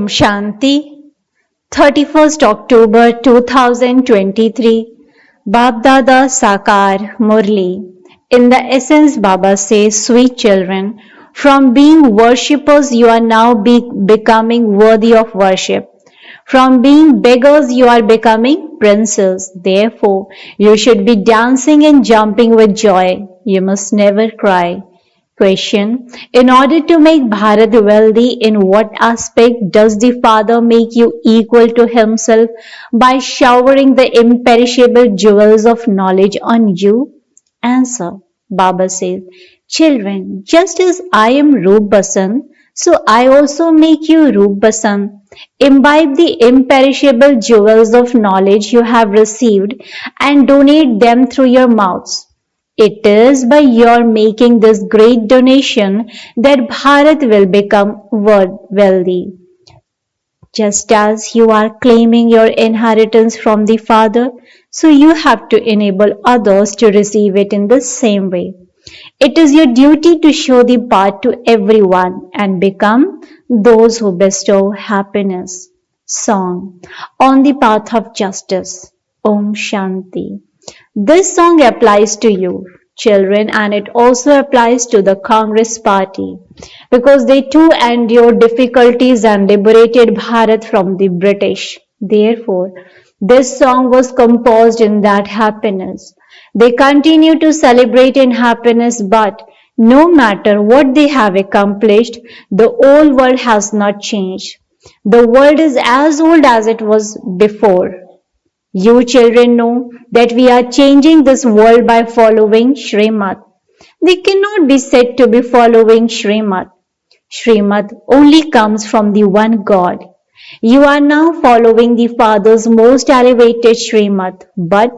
Shanti, 31st October 2023, Baapdada Sakar Murli. In the essence, Baba says, sweet children, from being worshippers, you are now becoming worthy of worship. From being beggars, you are becoming princes. Therefore, you should be dancing and jumping with joy. You must never cry. Question: in order to make Bharat wealthy, in what aspect does the Father make you equal to Himself by showering the imperishable jewels of knowledge on you? Answer: Baba says, children, just as I am Roop Basan, so I also make you Roop Basan. Imbibe the imperishable jewels of knowledge you have received and donate them through your mouths. It is by your making this great donation that Bharat will become wealthy. Just as you are claiming your inheritance from the Father, so you have to enable others to receive it in the same way. It is your duty to show the path to everyone and become those who bestow happiness. Song on the path of justice. Om Shanti. This song applies to you, children, and it also applies to the Congress party because they too endured difficulties and liberated Bharat from the British. Therefore, this song was composed in that happiness. They continue to celebrate in happiness, but no matter what they have accomplished, the old world has not changed. The world is as old as it was before. You children know that we are changing this world by following Srimad. We cannot be said to be following Srimad. Srimad only comes from the one God. You are now following the Father's most elevated Srimad, but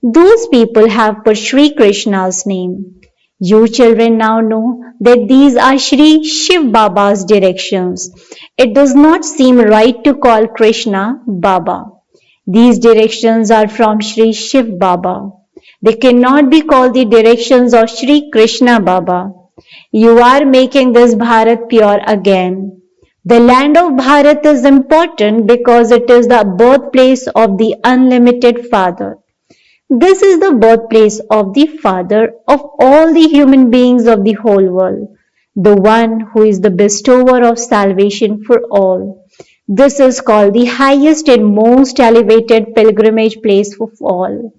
those people have put Sri Krishna's name. You children now know that these are Sri Shiv Baba's directions. It does not seem right to call Krishna Baba. These directions are from Sri Shiv Baba. They cannot be called the directions of Sri Krishna Baba. You are making this Bharat pure again. The land of Bharat is important because it is the birthplace of the unlimited Father. This is the birthplace of the Father of all the human beings of the whole world, the one who is the bestower of salvation for all. This is called the highest and most elevated pilgrimage place of all.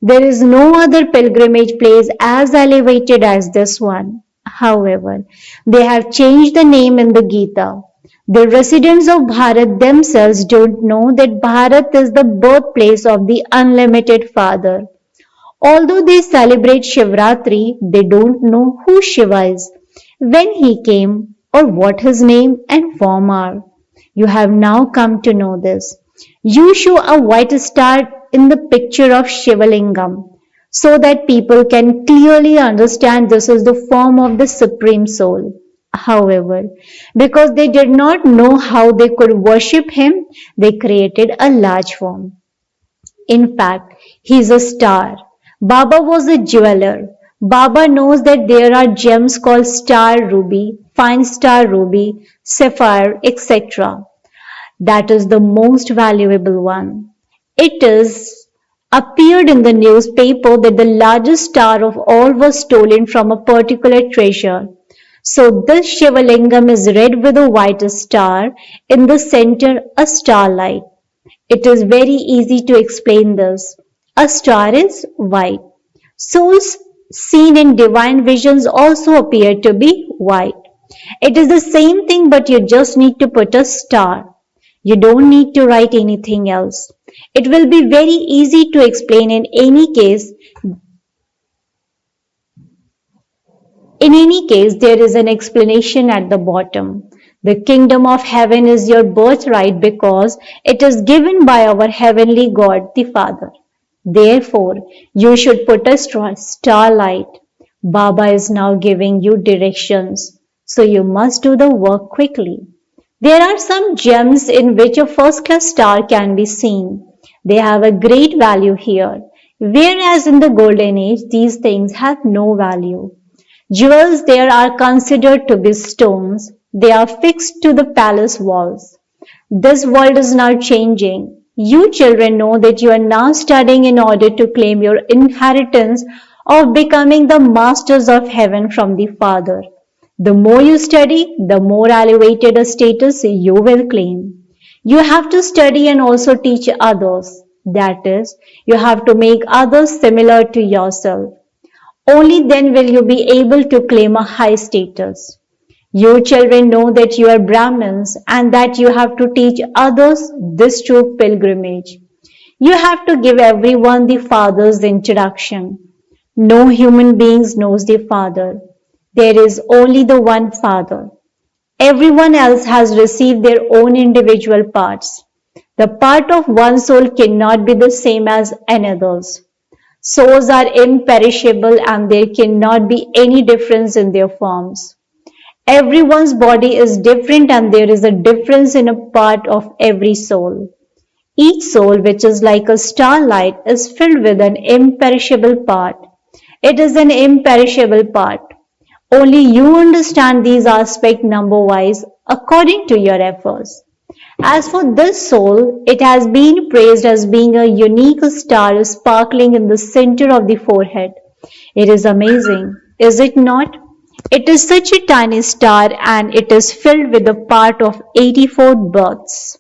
There is no other pilgrimage place as elevated as this one. However, they have changed the name in the Gita. The residents of Bharat themselves don't know that Bharat is the birthplace of the unlimited Father. Although they celebrate Shivratri, they don't know who Shiva is, when he came, or what his name and form are. You have now come to know this. You show a white star in the picture of Shivalingam so that people can clearly understand this is the form of the Supreme Soul. However, because they did not know how they could worship him, they created a large form. In fact, he is a star. Baba was a jeweler. Baba knows that there are gems called star ruby, fine star ruby, sapphire, etc. That is the most valuable one. It is appeared in the newspaper that the largest star of all was stolen from a particular treasure. So this Shivalingam is red with a white star, in the center a starlight. It is very easy to explain this. A star is white. Souls seen in divine visions also appear to be white. It is the same thing, but you just need to put a star. You don't need to write anything else. It will be very easy to explain in any case. In any case, there is an explanation at the bottom. The kingdom of heaven is your birthright because it is given by our heavenly God, the Father. Therefore, you should put a starlight. Baba is now giving you directions, so you must do the work quickly. There are some gems in which a first-class star can be seen. They have a great value here, whereas in the golden age, these things have no value. Jewels there are considered to be stones. They are fixed to the palace walls. This world is now changing. You children know that you are now studying in order to claim your inheritance of becoming the masters of heaven from the Father. The more you study, the more elevated a status you will claim. You have to study and also teach others. That is, you have to make others similar to yourself. Only then will you be able to claim a high status. Your children know that you are Brahmins and that you have to teach others this true pilgrimage. You have to give everyone the Father's introduction. No human beings knows the Father. There is only the one Father. Everyone else has received their own individual parts. The part of one soul cannot be the same as another's. Souls are imperishable and there cannot be any difference in their forms. Everyone's body is different and there is a difference in a part of every soul. Each soul, which is like a starlight, is filled with an imperishable part. It is an imperishable part. Only you understand these aspects number-wise according to your efforts. As for this soul, it has been praised as being a unique star sparkling in the center of the forehead. It is amazing, is it not? It is such a tiny star and it is filled with a part of 84 births.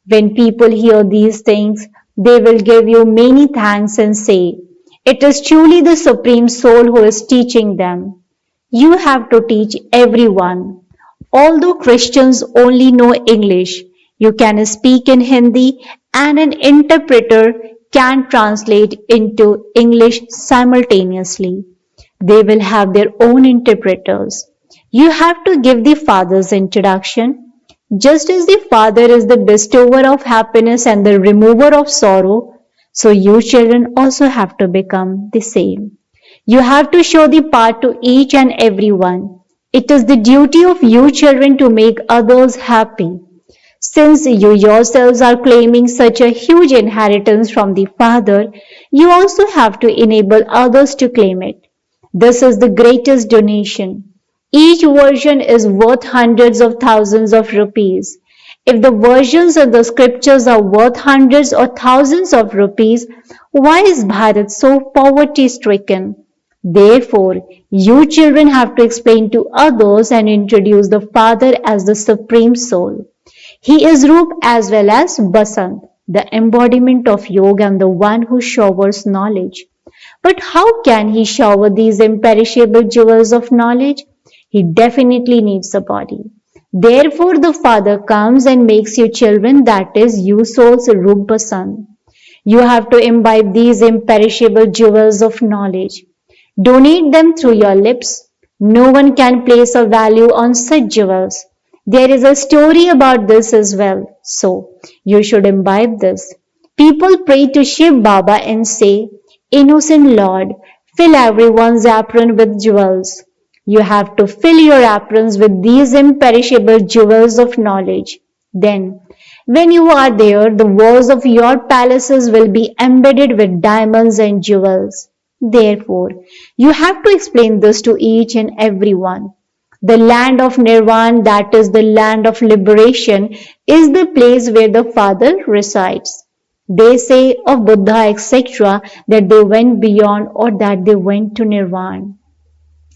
When people hear these things, they will give you many thanks and say, it is truly the Supreme Soul who is teaching them. You have to teach everyone. Although Christians only know English, you can speak in Hindi and an interpreter can translate into English simultaneously. They will have their own interpreters. You have to give the Father's introduction. Just as the Father is the bestower of happiness and the remover of sorrow, so you children also have to become the same. You have to show the path to each and every one. It is the duty of you children to make others happy. Since you yourselves are claiming such a huge inheritance from the Father, you also have to enable others to claim it. This is the greatest donation. Each version is worth hundreds of thousands of rupees. If the versions of the scriptures are worth hundreds or thousands of rupees, why is Bharat so poverty stricken? Therefore, you children have to explain to others and introduce the Father as the Supreme Soul. He is Roop as well as Basant, the embodiment of yoga and the one who showers knowledge. But how can he shower these imperishable jewels of knowledge? He definitely needs a body. Therefore, the Father comes and makes you children, that is, you souls, Roop Basant. You have to imbibe these imperishable jewels of knowledge. Donate them through your lips. No one can place a value on such jewels. There is a story about this as well. So, you should imbibe this. People pray to Shiv Baba and say, Innocent Lord, fill everyone's apron with jewels. You have to fill your aprons with these imperishable jewels of knowledge. Then, when you are there, the walls of your palaces will be embedded with diamonds and jewels. Therefore, you have to explain this to each and every one. The land of Nirvana, that is the land of liberation, is the place where the Father resides. They say of Buddha, etc., that they went beyond or that they went to Nirvana.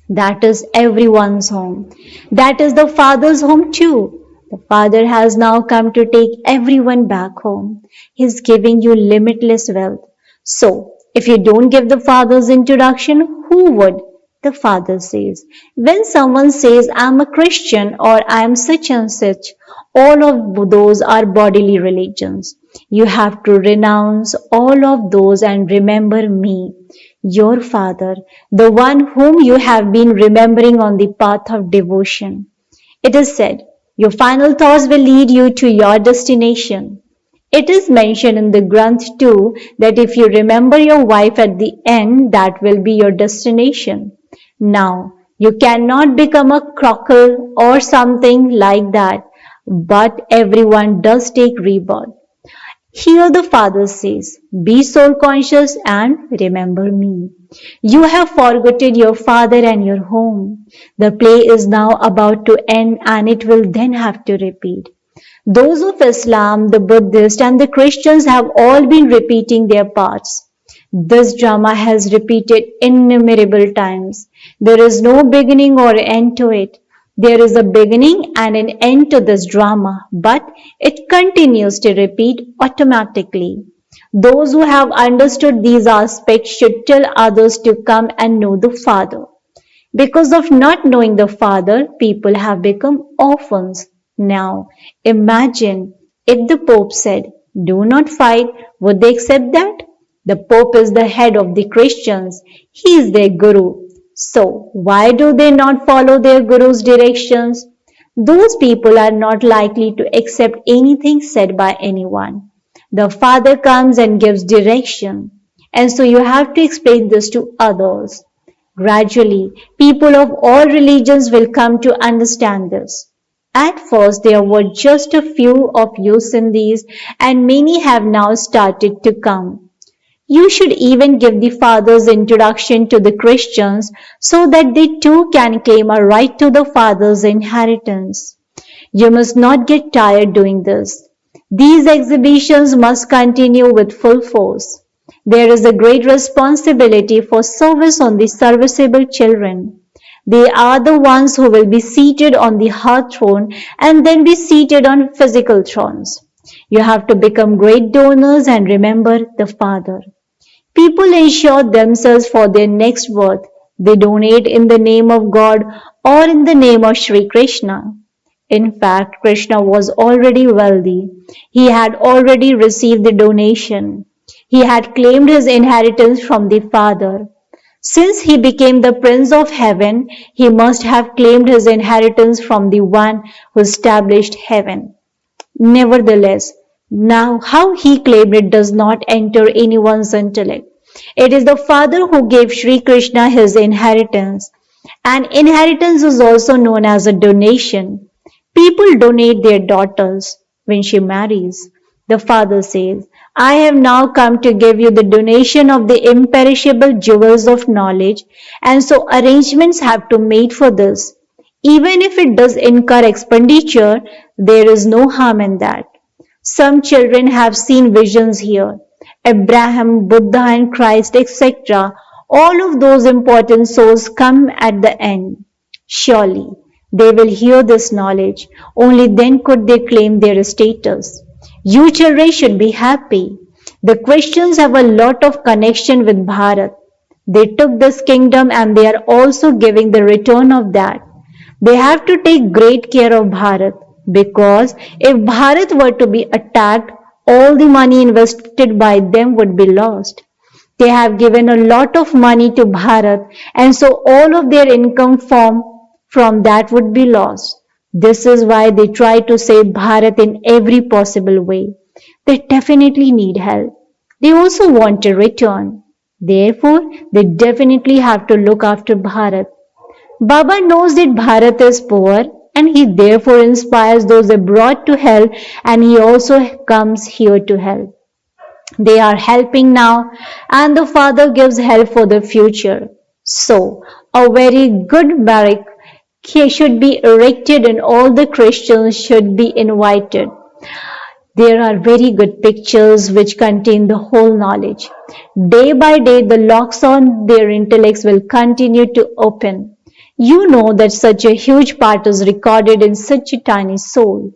That is everyone's home. That is the Father's home too. The Father has now come to take everyone back home. He is giving you limitless wealth. So, if you don't give the Father's introduction, who would? The Father says. When someone says, I am a Christian or I am such and such, all of those are bodily religions. You have to renounce all of those and remember me, your Father, the one whom you have been remembering on the path of devotion. It is said, your final thoughts will lead you to your destination. It is mentioned in the Granth too that if you remember your wife at the end, that will be your destination. Now, you cannot become a crockle or something like that, but everyone does take rebirth. Here the Father says, be soul conscious and remember me. You have forgotten your Father and your home. The play is now about to end and it will then have to repeat. Those of Islam, the Buddhists, and the Christians have all been repeating their parts. This drama has repeated innumerable times. There is no beginning or end to it. There is a beginning and an end to this drama, but it continues to repeat automatically. Those who have understood these aspects should tell others to come and know the Father. Because of not knowing the Father, people have become orphans. Now, imagine if the Pope said, "Do not fight," would they accept that? The Pope is the head of the Christians. He is their guru. So, why do they not follow their guru's directions? Those people are not likely to accept anything said by anyone. The Father comes and gives direction. And so you have to explain this to others. Gradually, people of all religions will come to understand this. At first, there were just a few of you Sindhis, and many have now started to come. You should even give the Father's introduction to the Christians so that they too can claim a right to the Father's inheritance. You must not get tired doing this. These exhibitions must continue with full force. There is a great responsibility for service on the serviceable children. They are the ones who will be seated on the heart throne and then be seated on physical thrones. You have to become great donors and remember the Father. People ensure themselves for their next birth. They donate in the name of God or in the name of Sri Krishna. In fact, Krishna was already wealthy. He had already received the donation. He had claimed his inheritance from the Father. Since he became the Prince of Heaven, he must have claimed his inheritance from the one who established heaven. Nevertheless, now how he claimed it does not enter anyone's intellect. It is the Father who gave Sri Krishna his inheritance. An inheritance is also known as a donation. People donate their daughters when she marries. The Father says, "I have now come to give you the donation of the imperishable jewels of knowledge," and so arrangements have to be made for this. Even if it does incur expenditure, there is no harm in that. Some children have seen visions here. Abraham, Buddha and Christ, etc. All of those important souls come at the end. Surely, they will hear this knowledge. Only then could they claim their status. You children should be happy. The Christians have a lot of connection with Bharat. They took this kingdom and they are also giving the return of that. They have to take great care of Bharat because if Bharat were to be attacked, all the money invested by them would be lost. They have given a lot of money to Bharat and so all of their income from that would be lost. This is why they try to save Bharat in every possible way. They definitely need help. They also want a return. Therefore, they definitely have to look after Bharat. Baba knows that Bharat is poor and he therefore inspires those abroad to help and he also comes here to help. They are helping now and the Father gives help for the future. So, a very good barrack should be erected and all the Christians should be invited. There are very good pictures which contain the whole knowledge. Day by day, the locks on their intellects will continue to open. You know that such a huge part is recorded in such a tiny soul.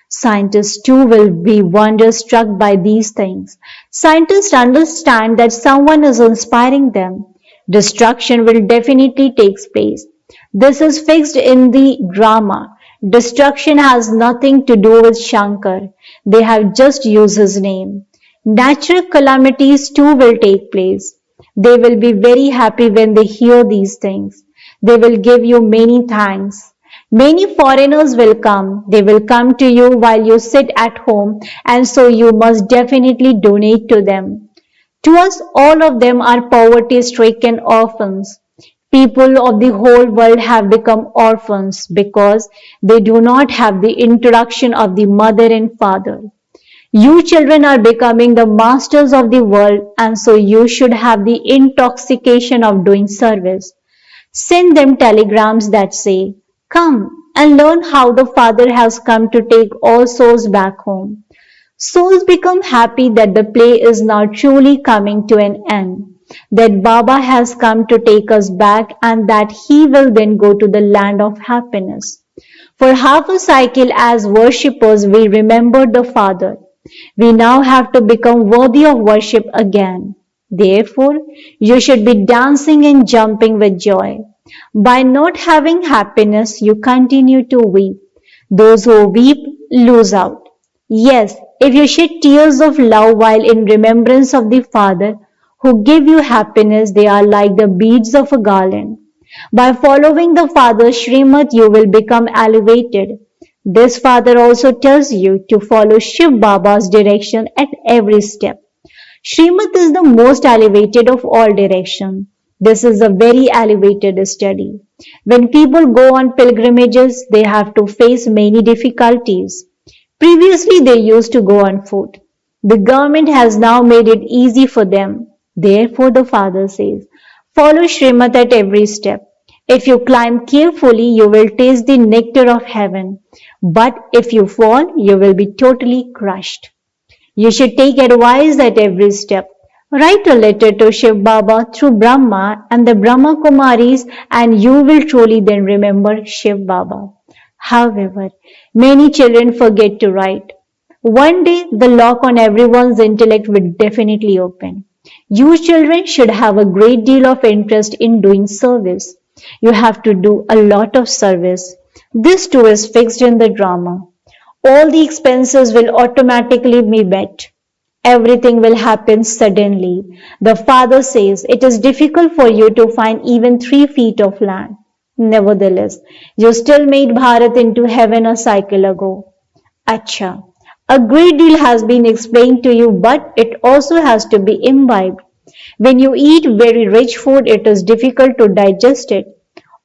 Scientists too will be wonder-struck by these things. Scientists understand that someone is inspiring them. Destruction will definitely take place. This is fixed in the drama. Destruction has nothing to do with Shankar. They have just used his name. Natural calamities too will take place. They will be very happy when they hear these things. They will give you many thanks. Many foreigners will come. They will come to you while you sit at home and so you must definitely donate to them. To us, all of them are poverty-stricken orphans. People of the whole world have become orphans because they do not have the introduction of the mother and father. You children are becoming the masters of the world and so you should have the intoxication of doing service. Send them telegrams that say, "Come, and learn how the Father has come to take all souls back home. Souls become happy that the play is now truly coming to an end, that Baba has come to take us back and that he will then go to the land of happiness. For half a cycle as worshippers we remembered the Father. We now have to become worthy of worship again. Therefore, you should be dancing and jumping with joy. By not having happiness, you continue to weep. Those who weep lose out. Yes, if you shed tears of love while in remembrance of the Father who give you happiness, they are like the beads of a garland. By following the Father's Srimad, you will become elevated. This Father also tells you to follow Shiv Baba's direction at every step. Srimad is the most elevated of all directions. This is a very elevated study. When people go on pilgrimages, they have to face many difficulties. Previously, they used to go on foot. The government has now made it easy for them. Therefore, the Father says, follow Srimad at every step. If you climb carefully, you will taste the nectar of heaven. But if you fall, you will be totally crushed. You should take advice at every step. Write a letter to Shiv Baba through Brahma and the Brahma Kumaris, and you will truly then remember Shiv Baba. However, many children forget to write. One day, the lock on everyone's intellect will definitely open. You children should have a great deal of interest in doing service. You have to do a lot of service. This too is fixed in the drama. All the expenses will automatically be met. Everything will happen suddenly. The Father says it is difficult for you to find even 3 feet of land. Nevertheless, you still made Bharat into heaven a cycle ago. Acha, a great deal has been explained to you, but it also has to be imbibed. When you eat very rich food, it is difficult to digest it.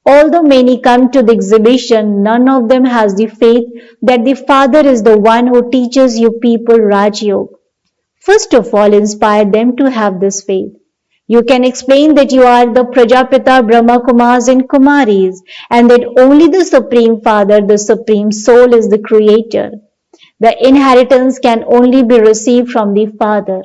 Although many come to the exhibition, none of them has the faith that the Father is the one who teaches you people Raj Yoga. First of all, inspire them to have this faith. You can explain that you are the Prajapita, Brahma Kumars and Kumaris, and that only the Supreme Father, the Supreme Soul, is the Creator. The inheritance can only be received from the Father.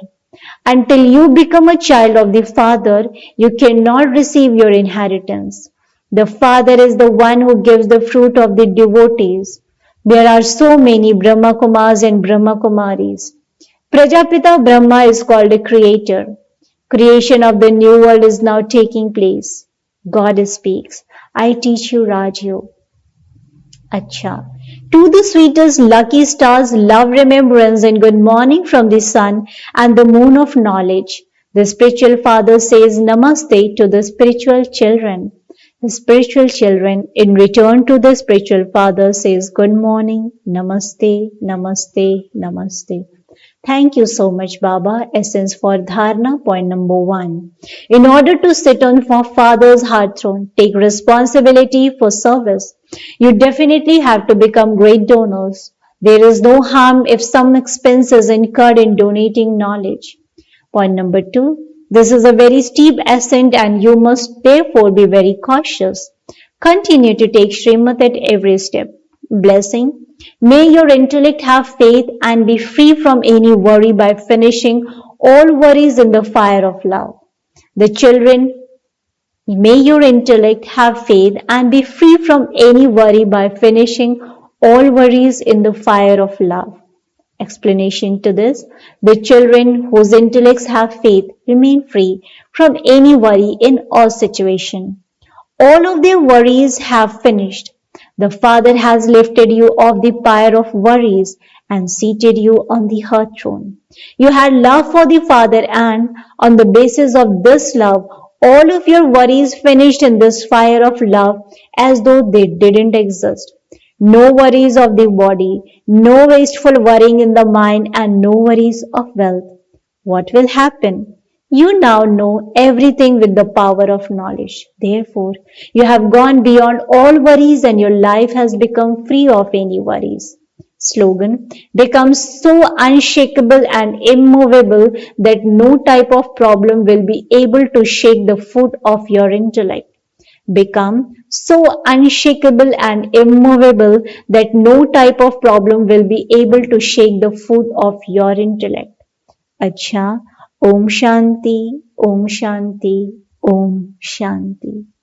Until you become a child of the Father, you cannot receive your inheritance. The Father is the one who gives the fruit of the devotees. There are so many Brahma Kumars and Brahma Kumaris. Prajapita Brahma is called a creator. Creation of the new world is now taking place. God speaks. I teach you Raj Yoga. Acha. To the sweetest lucky stars, love, remembrance, and good morning from the sun and the moon of knowledge. The spiritual father says namaste to the spiritual children. The spiritual children, in return to the spiritual father, says good morning, namaste, namaste, namaste. Thank you so much, Baba. Essence for Dharna, point number 1. In order to sit on Father's heart throne, take responsibility for service. You definitely have to become great donors. There is no harm if some expense is incurred in donating knowledge. Point number 2. This is a very steep ascent and you must therefore be very cautious. Continue to take Srimad at every step. Blessing. May your intellect have faith and be free from any worry by finishing all worries in the fire of love. The children, may your intellect have faith and be free from any worry by finishing all worries in the fire of love. Explanation to this: the children whose intellects have faith remain free from any worry in all situations. All of their worries have finished. The Father has lifted you off the pyre of worries and seated you on the heart throne. You had love for the Father, and on the basis of this love, all of your worries finished in this fire of love as though they didn't exist. No worries of the body, no wasteful worrying in the mind, and no worries of wealth. What will happen? You now know everything with the power of knowledge. Therefore, you have gone beyond all worries and your life has become free of any worries. Slogan: becomes so unshakable and immovable that no type of problem will be able to shake the foot of your intellect. Become so unshakable and immovable that no type of problem will be able to shake the foot of your intellect. Acha, Om Shanti, Om Shanti, Om Shanti.